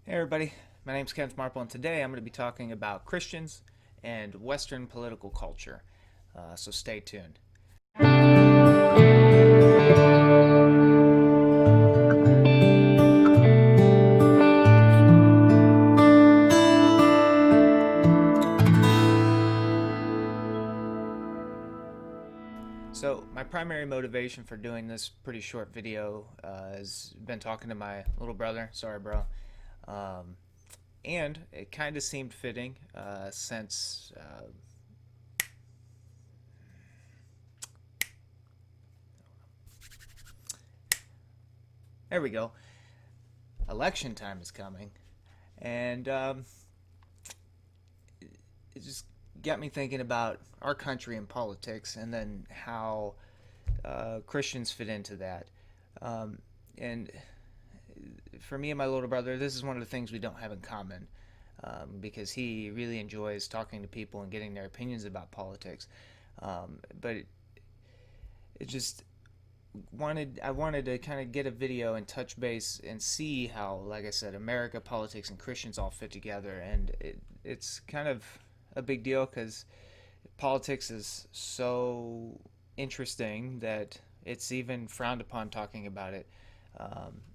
Hey everybody, my name's Kenneth Marple, and today I'm going to be talking about Christians and Western political culture. So stay tuned. So my primary motivation for doing this pretty short video has been talking to my little brother. Sorry, bro. Um, and it kind of seemed fitting since there we go. Election time is coming, and it just got me thinking about our country and politics, and then how Christians fit into that. And for me and my little brother, this is one of the things we don't have in common, because he really enjoys talking to people and getting their opinions about politics. But it just I wanted to kind of get a video and touch base and see how, like I said, America, politics, and Christians all fit together, and it's kind of a big deal because politics is so interesting that it's even frowned upon talking about it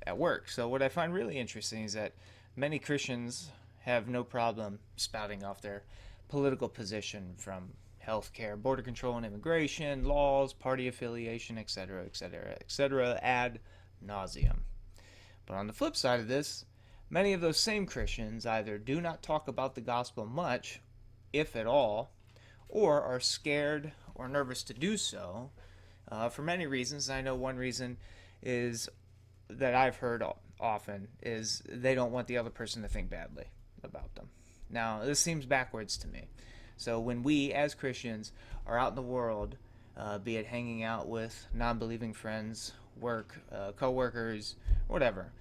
at work. So what I find really interesting is that many Christians have no problem spouting off their political position, from healthcare, border control and immigration, laws, party affiliation, etc., etc., etc., ad nauseum. But on the flip side of this, many of those same Christians either do not talk about the gospel much, if at all, or are scared or nervous to do so for many reasons. I know one reason is that I've heard often is they don't want the other person to think badly about them. Now, this seems backwards to me. So when we, as Christians, are out in the world, be it hanging out with non-believing friends, work, co-workers, whatever,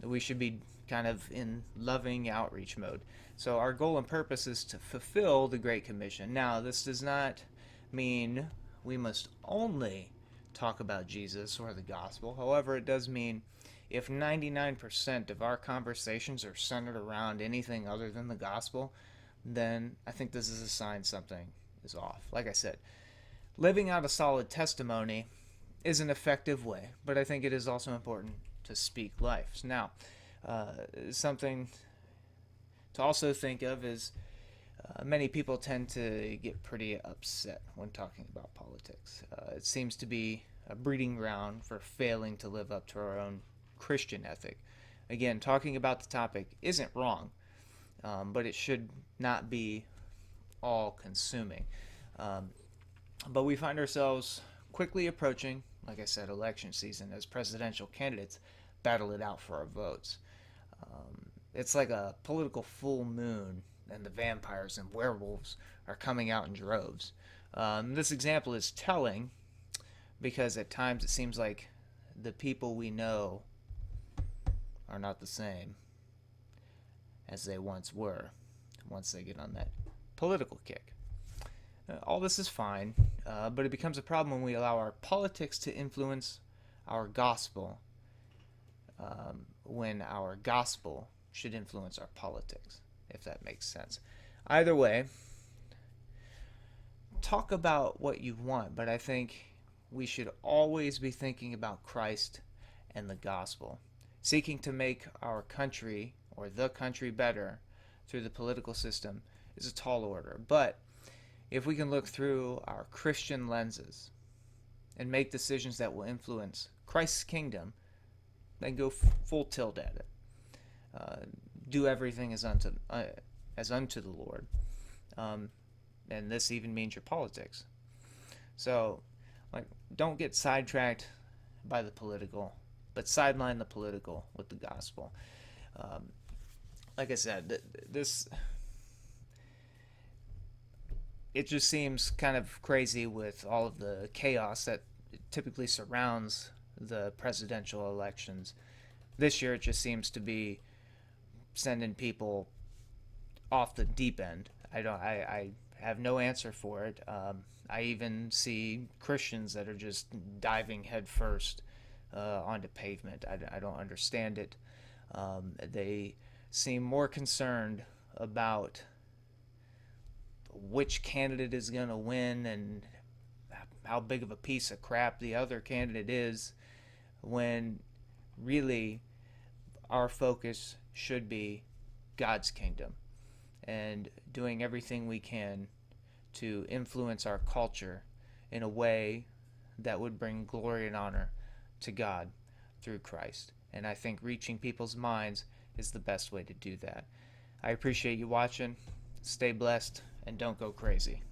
we should be kind of in loving outreach mode. So our goal and purpose is to fulfill the Great Commission. Now, this does not mean we must only talk about Jesus or the gospel. However, it does mean if 99% of our conversations are centered around anything other than the gospel, then I think this is a sign something is off. Like I said, living out a solid testimony is an effective way, but I think it is also important to speak life. Now, something to also think of is many people tend to get pretty upset when talking about politics. It seems to be a breeding ground for failing to live up to our own Christian ethic. Again, talking about the topic isn't wrong, but it should not be all consuming. Um, but we find ourselves quickly approaching, like I said, election season as presidential candidates battle it out for our votes. It's like a political full moon, and the vampires and werewolves are coming out in droves. This example is telling because at times it seems like the people we know are not the same as they once were, once they get on that political kick. All this is fine, but it becomes a problem when we allow our politics to influence our gospel, when our gospel should influence our politics, if that makes sense. Either way, talk about what you want, but I think we should always be thinking about Christ and the gospel. Seeking to make our country or the country better through the political system is a tall order. But if we can look through our Christian lenses and make decisions that will influence Christ's kingdom, then go full tilt at it. Do everything as unto the Lord. And this even means your politics. So, like, don't get sidetracked by the political, but sideline the political with the gospel. Like I said, this it just seems kind of crazy with all of the chaos that typically surrounds the presidential elections. This year, it just seems to be sending people off the deep end. I have no answer for it. I even see Christians that are just diving headfirst onto pavement. I don't understand it. They seem more concerned about which candidate is going to win and how big of a piece of crap the other candidate is, when really our focus should be God's kingdom and doing everything we can to influence our culture in a way that would bring glory and honor to God through Christ. And I think reaching people's minds is the best way to do that. I appreciate you watching. Stay blessed and don't go crazy.